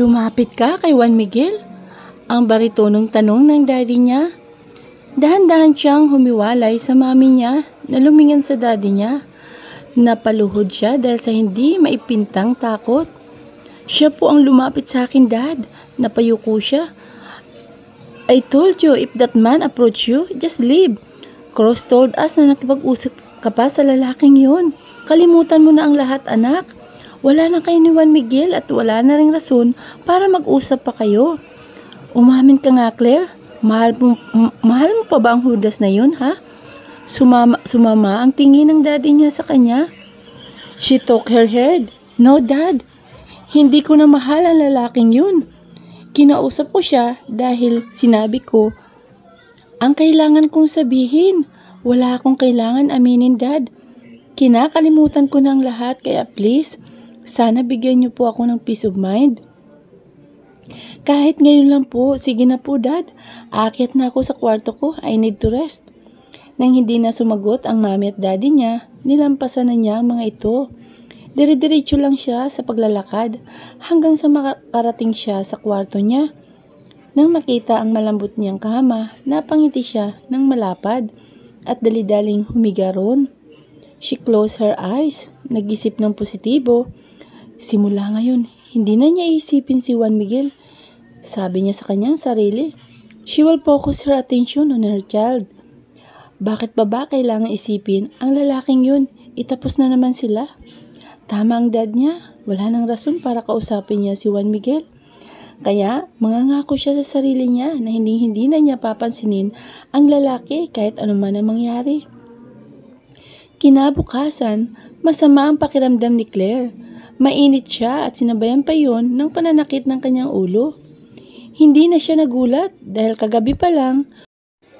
Lumapit ka kay Juan Miguel? Ang baritonong tanong ng daddy niya. Dahan-dahan siyang humiwalay sa mami niya na lumingan sa daddy niya. Napaluhod siya dahil sa hindi maipintang takot. Siya po ang lumapit sa akin, Dad. Napayuko siya. I told you, if that man approach you, just leave. Cross told us na nakipag-usap ka pa sa lalaking yun. Kalimutan mo na ang lahat, anak. Wala na kayo ni Juan Miguel at wala na ring rason para mag-usap pa kayo. Umamin ka nga, Claire. Mahal mo pa ba ang Judas na yun, ha? Sumama ang tingin ng daddy niya sa kanya. She took her head. No, Dad. Hindi ko na mahal ang lalaking yun. Kinausap ko siya dahil sinabi ko, ang kailangan kong sabihin. Wala akong kailangan aminin, Dad. Kinakalimutan ko ng lahat kaya please, sana bigyan niyo po ako ng peace of mind. Kahit ngayon lang po, sige na po, Dad. Aakyat na ako sa kwarto ko. I need to rest. Nang hindi na sumagot ang mami at daddy niya, nilampasan na niya ang mga ito. Dire-diretso lang siya sa paglalakad hanggang sa makarating siya sa kwarto niya. Nang makita ang malambot niyang kama, napangiti siya ng malapad at dali-daling humiga roon. She closed her eyes, nag-isip ng positibo. Simula ngayon, hindi na niya isipin si Juan Miguel. Sabi niya sa kanyang sarili, she will focus her attention on her child. Bakit ba kailangan isipin ang lalaking yun? Itapos na naman sila. Tama ang dad niya, wala nang rason para kausapin niya si Juan Miguel. Kaya mangangako siya sa sarili niya na hindi na niya papansinin ang lalaki kahit anuman ang mangyari. Kinabukasan, masama ang pakiramdam ni Claire. Mainit siya at sinabayan pa yun ng pananakit ng kanyang ulo. Hindi na siya nagulat dahil kagabi pa lang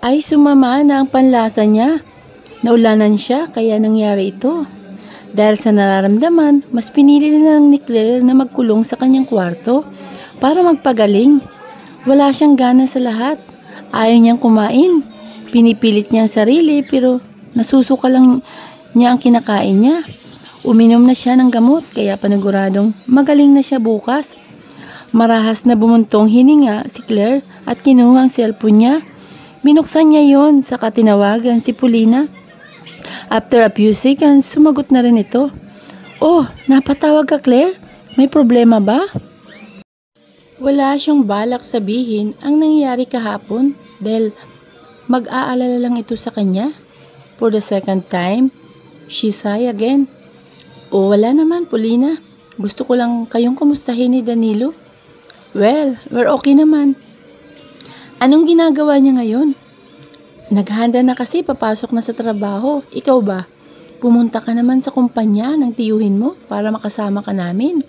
ay sumama na ang panlasa niya. Naulanan siya kaya nangyari ito. Dahil sa nararamdaman, mas pinili na lang ni Claire na magkulong sa kanyang kwarto para magpagaling. Wala siyang gana sa lahat. Ayaw niyang kumain. Pinipilit niya ang sarili pero nasusuka lang niya ang kinakain niya. Uminom na siya ng gamot kaya paniguradong magaling na siya bukas. Marahas na bumuntong hininga si Claire at kinuha ang cellphone niya. Binuksan niya yon sa katinawagan si Paulina. After a few seconds, sumagot na rin ito. Oh, napatawag ka, Claire? May problema ba? Wala siyang balak sabihin ang nangyari kahapon dahil mag-aalala lang ito sa kanya. For the second time, she sighed again. Oh, wala naman, Paulina. Gusto ko lang kayong kumustahin ni Danilo. Well, we're okay naman. Anong ginagawa niya ngayon? Naghanda na kasi papasok na sa trabaho. Ikaw ba? Pumunta ka naman sa kumpanya ng tiyuhin mo para makasama ka namin.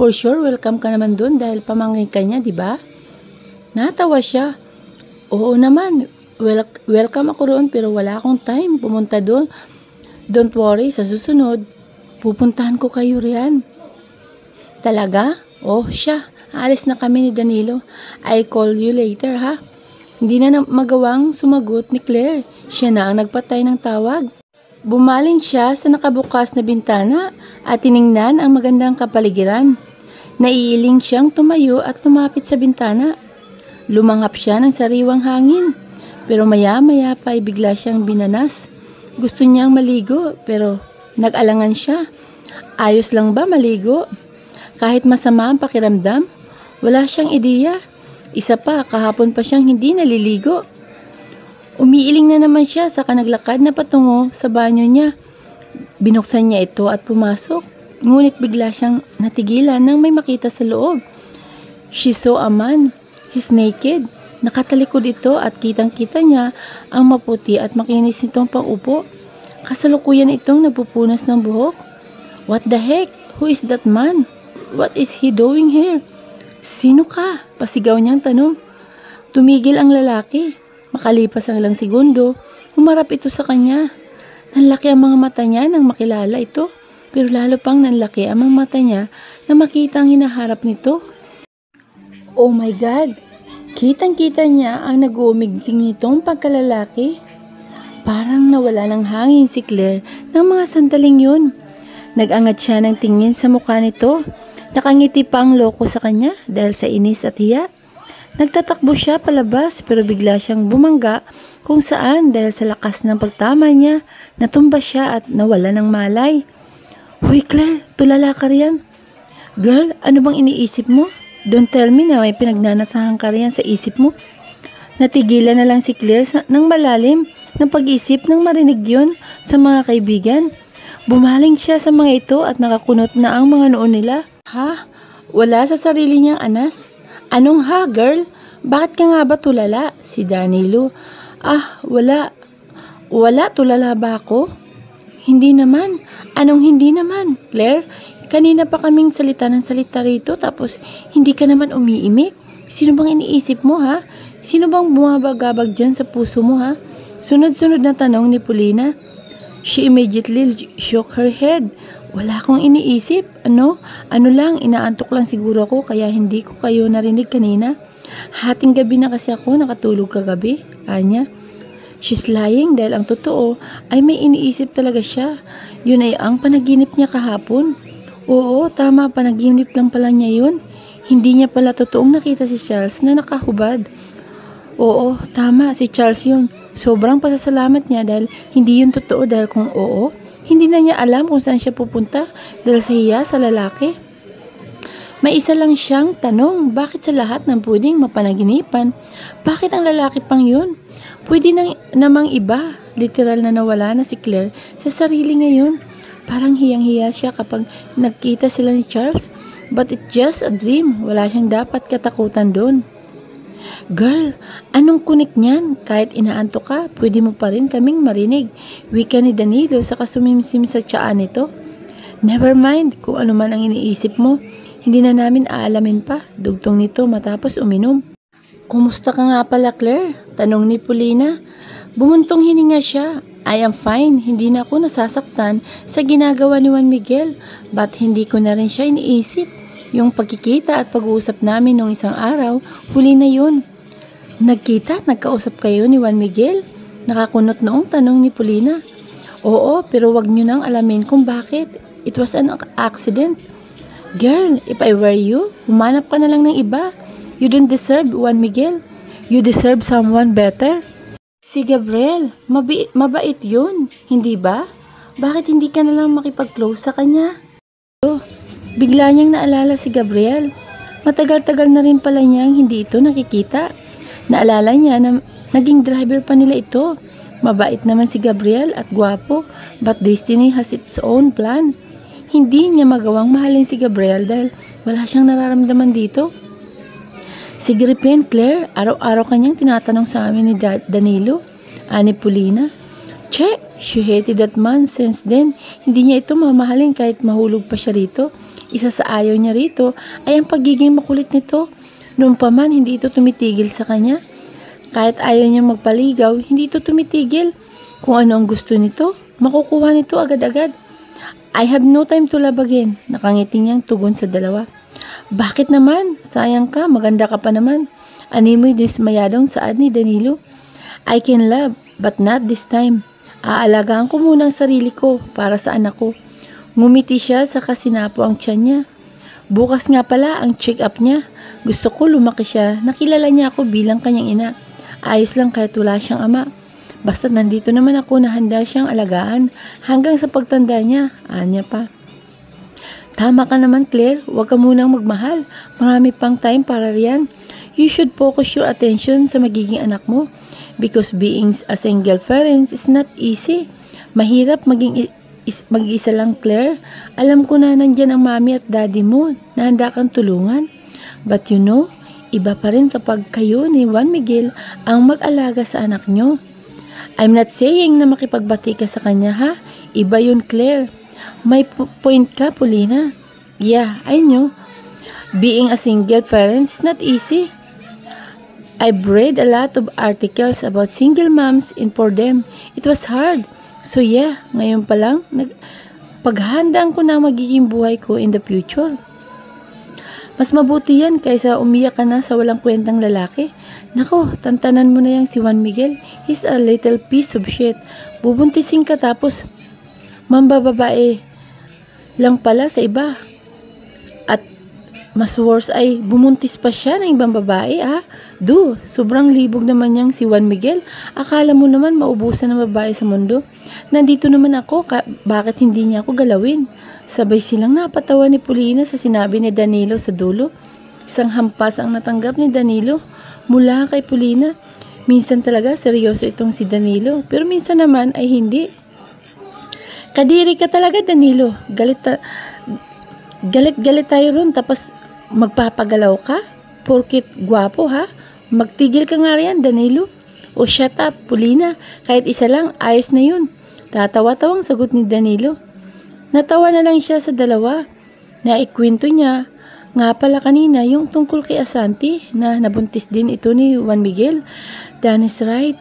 For sure, welcome ka naman doon dahil pamangkin ka niya, di ba? Natawa siya. Oo naman, welcome ako roon pero wala akong time pumunta doon. Don't worry, sa susunod, pupuntahan ko kayo riyan. Talaga? Oh, siya. Aalis na kami ni Danilo. I call you later, ha? Hindi na magawang sumagot ni Claire. Siya na ang nagpatay ng tawag. Bumalin siya sa nakabukas na bintana at tiningnan ang magandang kapaligiran. Naiiling siyang tumayo at lumapit sa bintana. Lumanghap siya ng sariwang hangin. Pero maya-maya pa ay bigla siyang binanas. Gusto niyang maligo pero nag-alangan siya. Ayos lang ba maligo? Kahit masama ang pakiramdam, wala siyang ideya. Isa pa, kahapon pa siyang hindi naliligo. Umiiling na naman siya sa kanaglakad na patungo sa banyo niya. Binuksan niya ito at pumasok. Ngunit bigla siyang natigilan nang may makita sa loob. She saw a man. He's naked. Nakatalikod ito at kitang-kita niya ang maputi at makinis nitong pang-upo. Kasalukuyan itong nagpupunas ng buhok. What the heck? Who is that man? What is he doing here? Sino ka? Pasigaw niyang tanong. Tumigil ang lalaki. Makalipas ang ilang segundo, humarap ito sa kanya. Nanlaki ang mga mata niya nang makilala ito, pero lalo pang nanlaki ang mga mata niya na makita ang hinaharap nito. Oh my God! Kitang-kita niya ang nag-uumigting nitong pagkalalaki. Parang nawala ng hangin si Claire ng mga sandaling yun. Nag-angat siya ng tingin sa mukha nito. Nakangiti pa ang loko sa kanya dahil sa inis at hiya. Nagtatakbo siya palabas pero bigla siyang bumangga kung saan dahil sa lakas ng pagtama niya, natumba siya at nawala ng malay. Hoy Claire, tulala ka riyan. Girl, ano bang iniisip mo? Don't tell me na may pinagnanasahan ka riyan sa isip mo. Natigilan na lang si Claire ng malalim ng pag-isip nang marinig yun sa mga kaibigan. Bumaling siya sa mga ito at nakakunot na ang mga noon nila. Ha? Wala sa sarili niyang anas? Anong ha, girl? Bakit ka nga ba tulala? Si Danilo. Ah, wala. Wala, tulala ba ako? Hindi naman. Anong hindi naman, Claire? Kanina pa kaming salita ng salita rito tapos hindi ka naman umiimik. Sino bang iniisip mo, ha? Sino bang bumabagabag dyan sa puso mo, ha? Sunod-sunod na tanong ni Paulina. She immediately shook her head. Wala akong iniisip. Ano lang, inaantok lang siguro ako kaya hindi ko kayo narinig kanina. Hating gabi na kasi ako nakatulog kagabi, Anya. She's lying dahil ang totoo ay may iniisip talaga siya. Yun ay ang panaginip niya kahapon. Oo, tama, panaginip lang pala niya yun. Hindi niya pala totoong nakita si Charles na nakahubad. Oo, tama, si Charles yun. Sobrang pasasalamat niya dahil hindi yun totoo dahil kung oo, hindi na niya alam kung saan siya pupunta dahil sa hiya sa lalaki. May isa lang siyang tanong, bakit sa lahat ng pwedeng mapanaginipan? Bakit ang lalaki pang yun? Pwede namang iba. Literal na nawala na si Claire sa sarili ngayon. Parang hiyang-hiya siya kapag nagkita sila ni Charles. But it's just a dream. Wala siyang dapat katakutan doon. Girl, anong kunik niyan? Kahit inaantok ka, pwede mo pa rin kaming marinig. Wika ni Danilo sa kasumimsim sa tiyaan nito. Never mind kung ano man ang iniisip mo. Hindi na namin aalamin pa. Dugtong nito matapos uminom. Kumusta ka nga pala, Claire? Tanong ni Paulina. Bumuntong hininga siya. I am fine. Hindi na ako nasasaktan sa ginagawa ni Juan Miguel. But hindi ko na rin siya iniisip. Yung pagkikita at pag-uusap namin nung isang araw, huli na yun. Nagkita at nagkausap kayo ni Juan Miguel? Nakakunot noong tanong ni Paulina. Oo, pero wag nyo nang alamin kung bakit. It was an accident. Girl, if I were you, humanap ka na lang ng iba. You don't deserve Juan Miguel. You deserve someone better. Si Gabriel, mabait yun, hindi ba? Bakit hindi ka na lang makipag-close sa kanya? Bigla niyang naalala si Gabriel. Matagal-tagal na rin pala niyang hindi ito nakikita. Naalala niya na naging driver pa nila ito. Mabait naman si Gabriel at gwapo, but destiny has its own plan. Hindi niya magawang mahalin si Gabriel dahil wala siyang nararamdaman dito. Si Gripen, Claire, araw-araw kanyang tinatanong sa amin ni Danilo, ani Paulina. Che, she hated that man since then. Hindi niya ito mamahalin kahit mahulog pa siya rito. Isa sa ayaw niya rito ay ang pagiging makulit nito. Noon pa man, hindi ito tumitigil sa kanya. Kahit ayaw niya magpaligaw, hindi ito tumitigil. Kung ano ang gusto nito, makukuha nito agad-agad. I have no time to love again. Nakangiti niyang tugon sa dalawa. Bakit naman? Sayang ka, maganda ka pa naman. Animoy dismayadong saad ni Danilo. I can love, but not this time. Aalagaan ko muna ang sarili ko para sa anak ko. Ngumiti siya sa kasinapo ang tiyan niya. Bukas nga pala ang check-up niya. Gusto ko lumaki siya. Nakilala niya ako bilang kanyang ina. Ayos lang kahit wala siyang ama. Basta nandito naman ako na handa siyang alagaan hanggang sa pagtanda niya. Anya pa. Tama ka naman, Claire. Huwag ka munang magmahal. Marami pang time para riyan. You should focus your attention sa magiging anak mo. Because being a single parent is not easy. Mahirap mag-isa lang, Claire. Alam ko na nandyan ang mami at daddy mo na handa kang tulungan. But you know, iba pa rin kapag kayo ni Juan Miguel ang mag-alaga sa anak nyo. I'm not saying na makipagbati ka sa kanya, ha? Iba yun, Claire. May point ka, Paulina. Yeah, I know. Being a single parent is not easy. I've read a lot of articles about single moms and for them, it was hard. So yeah, ngayon pa lang, paghandaan ko na magiging buhay ko in the future. Mas mabuti yan kaysa umiyak ka na sa walang kwentang lalaki. Nako, tantanan mo na yang si Juan Miguel. He's a little piece of shit. Bubuntisin ka tapos mambababae lang pala sa iba. At Mas worse ay bumuntis pa siya ng ibang babae sobrang libog naman niyang si Juan Miguel. Akala mo naman maubusan ng babae sa mundo. Nandito naman ako, bakit hindi niya ako galawin? Sabay silang napatawa ni Polina sa sinabi ni Danilo sa dulo. Isang hampas ang natanggap ni Danilo mula kay Polina. Minsan talaga seryoso itong si Danilo, pero minsan naman ay hindi. Kadiri ka talaga, Danilo. Galit tayo ron, tapos magpapagalaw ka? Porkit gwapo, ha? Magtigil ka nga riyan, Danilo. O shut up, Polina. Kahit isa lang, ayos na yun. Tatawa-tawang sagot ni Danilo. Natawa na lang siya sa dalawa. Naikwento niya nga pala kanina yung tungkol kay Asanti na nabuntis din ito ni Juan Miguel. Dan is right.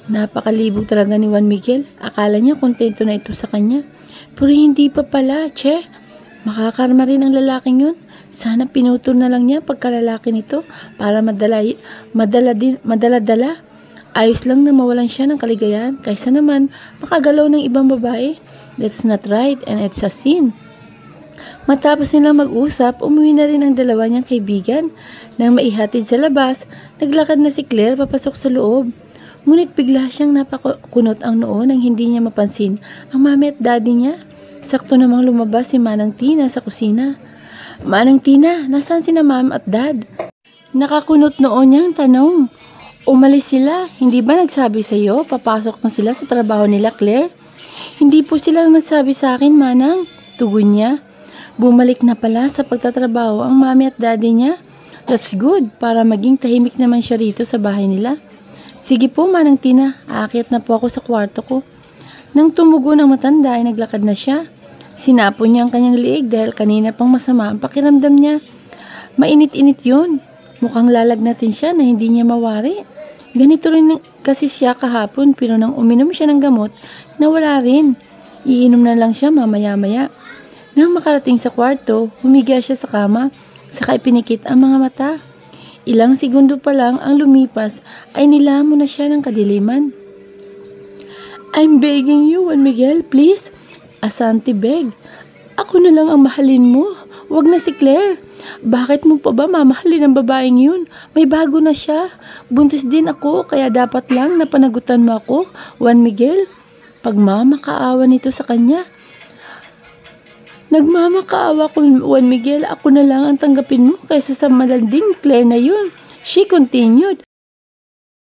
Napakalibog talaga ni Juan Miguel. Akala niya kontento na ito sa kanya. Pero hindi pa pala, che. Makakarma rin ang lalaking yun. Sana pinutol na lang niya pagkalalaki nito para madala-dala. Ayos lang na mawalan siya ng kaligayahan kaysa naman makagalaw ng ibang babae. That's not right and it's a sin. Matapos nilang mag-usap, umuwi na rin ang dalawa niyang kaibigan. Nang maihatid sa labas, naglakad na si Claire papasok sa loob. Ngunit bigla siyang napakunot ang noo nang hindi niya mapansin ang mami at daddy niya. Sakto namang lumabas si Manang Tina sa kusina. Manang Tina, nasaan sina ma'am at dad? Nakakunot noon niyang tanong. Umalis sila, hindi ba nagsabi sa iyo papasok na sila sa trabaho nila, Claire? Hindi po sila nagsabi sa akin, Manang. Tugon niya. Bumalik na pala sa pagtatrabaho ang mami at daddy niya. That's good, para maging tahimik naman siya rito sa bahay nila. Sige po, Manang Tina, aakyat na po ako sa kwarto ko. Nang tumugo ng matanda ay naglakad na siya. Sinapo niya ang kanyang liig dahil kanina pang masama ang pakiramdam niya. Mainit-init yun. Mukhang lalagnatin siya na hindi niya mawari. Ganito rin kasi siya kahapon pero nang uminom siya ng gamot, nawala rin. Iinom na lang siya mamaya-maya. Nang makarating sa kwarto, humiga siya sa kama, saka ipinikit ang mga mata. Ilang segundo pa lang ang lumipas ay nilamon na siya ng kadiliman. I'm begging you, Juan Miguel, please. Asanti beg. Ako na lang ang mahalin mo. Wag na si Claire. Bakit mo pa ba mamahalin ang babaeng yun? May bago na siya. Buntis din ako, kaya dapat lang napanagutan mo ako, Juan Miguel. Pagmamakaawa nito sa kanya. Nagmamakaawa ko, Juan Miguel. Ako na lang ang tanggapin mo kaysa sa malanding Claire na yun. She continued.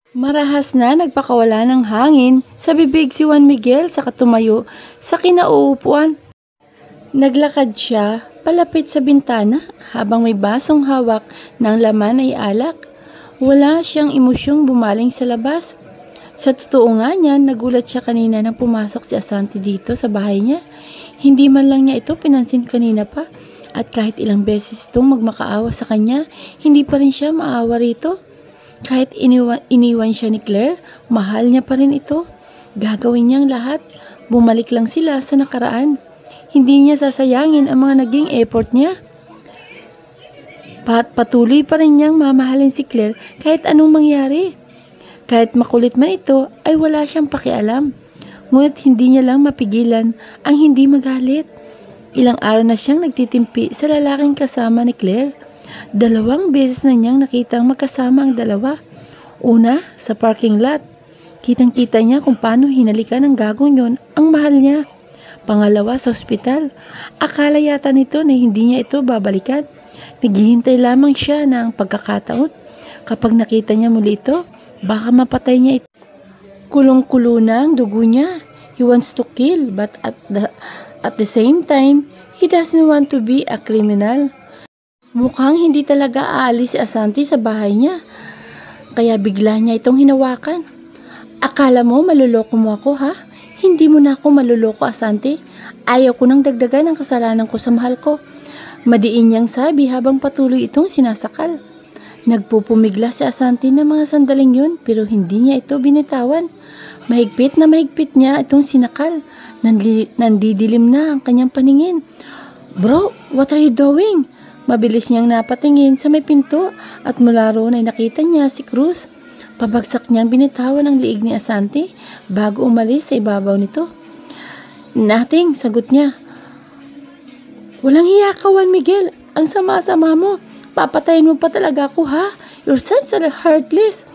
Marahas na nagpakawala ng hangin sa bibig si Juan Miguel sa katumayo sa kinauupuan. Naglakad siya palapit sa bintana habang may basong hawak ng laman ay alak. Wala siyang emosyong bumaling sa labas. Sa totoo nga niyan, nagulat siya kanina nang pumasok si Asanti dito sa bahay niya. Hindi man lang niya ito pinansin kanina pa at kahit ilang beses itong magmakaawa sa kanya, hindi pa rin siya maawa rito. Kahit iniwan siya ni Claire, mahal niya pa rin ito. Gagawin niyang lahat. Bumalik lang sila sa nakaraan. Hindi niya sasayangin ang mga naging effort niya. Patuloy pa rin niyang mamahalin si Claire kahit anong mangyari. Kahit makulit man ito, ay wala siyang pakialam. Ngunit hindi niya lang mapigilan ang hindi magalit. Ilang araw na siyang nagtitimpi sa lalaking kasama ni Claire. 2 beses na niyang nakitang magkasama ang dalawa. Una, sa parking lot. Kitang-kita niya kung paano hinalikan ng gagong yon ang mahal niya. Pangalawa, sa ospital. Akala yata nito na hindi niya ito babalikan. Naghihintay lamang siya ng pagkakataon. Kapag nakita niya muli ito, baka mapatay niya ito. Kulong-kulo na ang dugo niya. He wants to kill, but at the same time, he doesn't want to be a criminal. Mukhang hindi talaga aalis si Asanti sa bahay niya. Kaya bigla niya itong hinawakan. Akala mo maluloko mo ako, ha? Hindi mo na ako maluloko, Asanti. Ayaw ko nang dagdagan ang kasalanan ko sa mahal ko. Madiin niyang sabi habang patuloy itong sinasakal. Nagpupumigla si Asanti ng mga sandaling yun pero hindi niya ito binitawan. Mahigpit na mahigpit niya itong sinakal. Nandidilim na ang kanyang paningin. Bro, what are you doing? Mabilis niyang napatingin sa may pinto at mula roon ay nakita niya si Cruz. Pabagsak niyang binitawan ang liig ni Asanti bago umalis sa ibabaw nito. Nothing, sagot niya. Walang hiya ka, Juan Miguel. Ang sama-sama mo. Papatayin mo pa talaga ako, ha? You're such a heartless.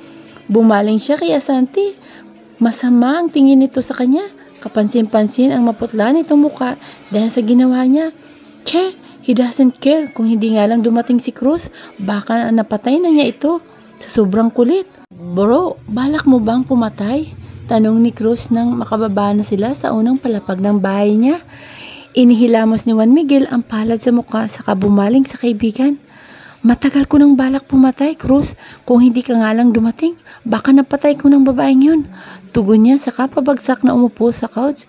Bumaling siya kay Asante. Masama ang tingin nito sa kanya. Kapansin-pansin ang maputla nitong muka dahil sa ginawa niya. Che, he doesn't care. Kung hindi nga lang dumating si Cruz, baka napatay na niya ito sa sobrang kulit. Bro, balak mo bang pumatay? Tanong ni Cruz nang makababa na sila sa unang palapag ng bahay niya. Inihilamos ni Juan Miguel ang palad sa muka saka bumaling sa kaibigan. Matagal ko nang balak pumatay, Cruz. Kung hindi ka nga lang dumating, baka napatay ko ng babaeng yun. Tugon niya saka pabagsak na umupo sa couch.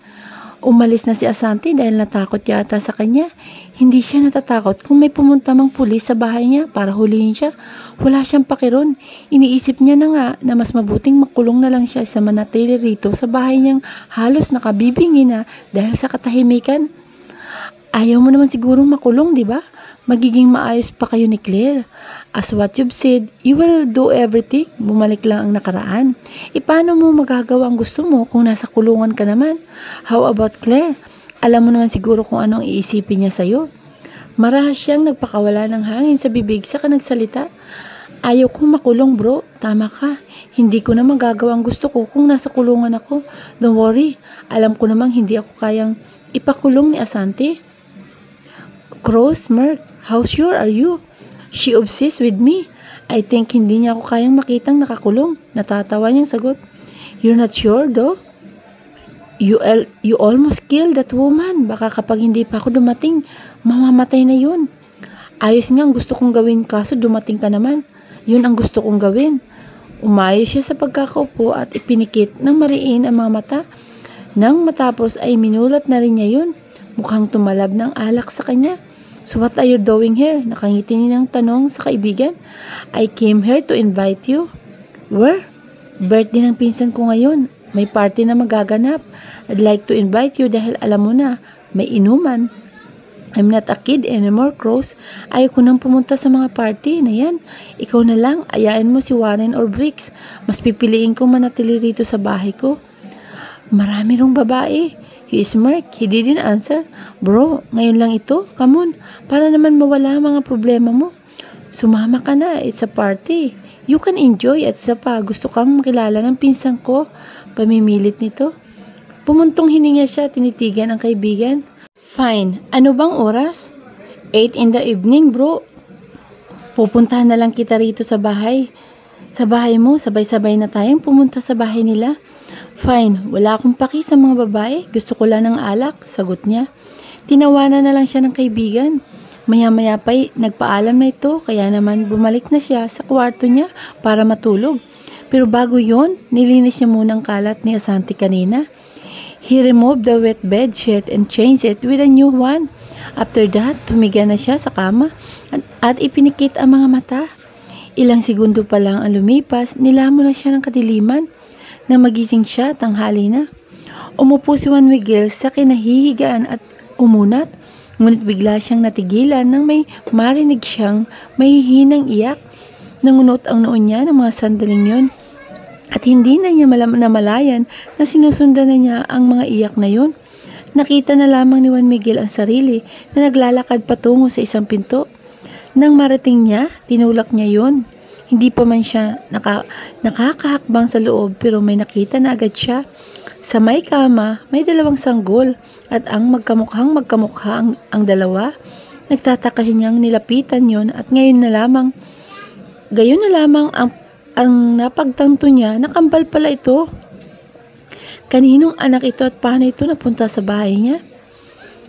Umalis na si Asante dahil natakot yata sa kanya. Hindi siya natatakot kung may pumunta mang pulis sa bahay niya para hulihin siya. Wala siyang pakiron. Iniisip niya na nga na mas mabuting makulong na lang siya sa manatili rito sa bahay niyang halos nakabibingi na dahil sa katahimikan. Ayaw mo naman sigurong makulong, di ba? Magiging maayos pa kayo ni Claire. As what you've said, you will do everything. Bumalik lang ang nakaraan. Paano mo magagawa ang gusto mo kung nasa kulungan ka naman? How about Claire? Alam mo naman siguro kung anong iisipin niya sa'yo. Marahas siyang nagpakawala ng hangin sa bibig saka nagsalita. Ayaw kong makulong, bro. Tama ka. Hindi ko na magagawa ang gusto ko kung nasa kulungan ako. Don't worry. Alam ko namang hindi ako kayang ipakulong ni Asante. Cruz, Merc, how sure are you? She obsessed with me. I think hindi niya ako kayang makitang nakakulong. Natatawa niyang sagot. You're not sure, though? You almost killed that woman. Baka kapag hindi pa ako dumating, mamamatay na yun. Ayos nga ang gusto kong gawin kaso dumating ka naman. Yun ang gusto kong gawin. Umayos siya sa pagkakaupo at ipinikit ng mariin ang mga mata. Nang matapos ay minulat na rin niya yun. Mukhang tumalab ng alak sa kanya. So what are you doing here? Nakangiti niyang tanong sa kaibigan. I came here to invite you. Where? Birthday ng pinsan ko ngayon. May party na magaganap. I'd like to invite you dahil alam mo na, may inuman. I'm not a kid anymore, Cruz. Ayaw ko nang pumunta sa mga party na yan. Ikaw na lang, ayain mo si Warren or Briggs. Mas pipiliin kong manatili rito sa bahay ko. Marami rong babae. He smirked. He didn't answer. Bro, ngayon lang ito. Come on. Para naman mawala mga problema mo. Sumama ka na. It's a party. You can enjoy at isa pa. Gusto kang makilala ng pinsan ko. Pamimilit nito. Pumuntong hininga siya. Tinitigan ang kaibigan. Fine. Ano bang oras? 8 in the evening, bro. Pupuntahan na lang kita rito sa bahay. Sa bahay mo, sabay-sabay na tayong pumunta sa bahay nila. Fine, wala akong paki sa mga babae. Gusto ko lang ng alak, sagot niya. Tinawanan na lang siya ng kaibigan. Maya-maya pa'y nagpaalam na ito, kaya naman bumalik na siya sa kwarto niya para matulog. Pero bago yon, nilinis niya munang kalat ni Asante kanina. He removed the wet bed sheet and changed it with a new one. After that, tumiga na siya sa kama at ipinikit ang mga mata. Ilang segundo pa lang ang lumipas, nilamon na siya ng kadiliman. Nang magising siya, tanghali na. Umupo si Juan Miguel sa kinahihigaan at umunat. Ngunit bigla siyang natigilan nang may marinig siyang mahihinang iyak. Nangunot ang noon niya ng mga sandaling yun. At hindi na niya namalayan na sinusundan na niya ang mga iyak na yun. Nakita na lamang ni Juan Miguel ang sarili na naglalakad patungo sa isang pinto. Nang marating niya, tinulak niya yun. Hindi pa man siya nakakahakbang sa loob pero may nakita na agad siya. Sa may kama, may dalawang sanggol at ang magkamukha ang dalawa. Nagtataka niyang nilapitan yon at gayon na lamang ang napagtanto niya na kambal pala ito. Kaninong anak ito at paano ito napunta sa bahay niya?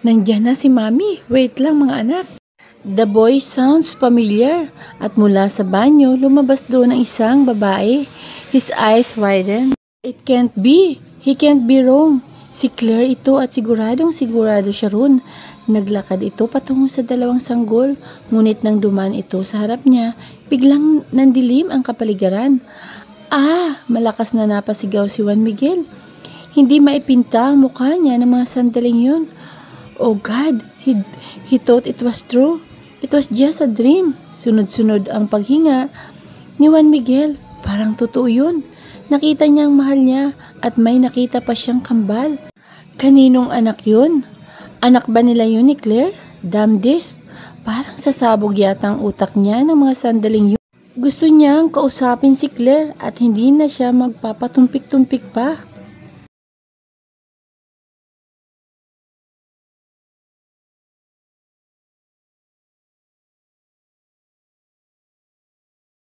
Nandiyan na si Mami. Wait lang mga anak. The voice sounds familiar at mula sa banyo lumabas doon ang isang babae. His eyes widened. It can't be. He can't be wrong. Si Claire ito at sigurado siya ron. Naglakad ito patungo sa dalawang sanggol. Ngunit nang dumaan ito sa harap niya, biglang nandilim ang kapaligiran. Malakas na napasigaw si Juan Miguel. Hindi maipinta ang mukha niya ng mga sandaling yun. Oh God, he thought it was true. It was just a dream. Sunod-sunod ang paghinga ni Juan Miguel. Parang totoo yun. Nakita niya ang mahal niya at may nakita pa siyang kambal. Kaninong anak yun? Anak ba nila yun ni Claire? Damdist, parang sasabog yata ang utak niya ng mga sandaling yun. Gusto niyang kausapin si Claire at hindi na siya magpapatumpik-tumpik pa.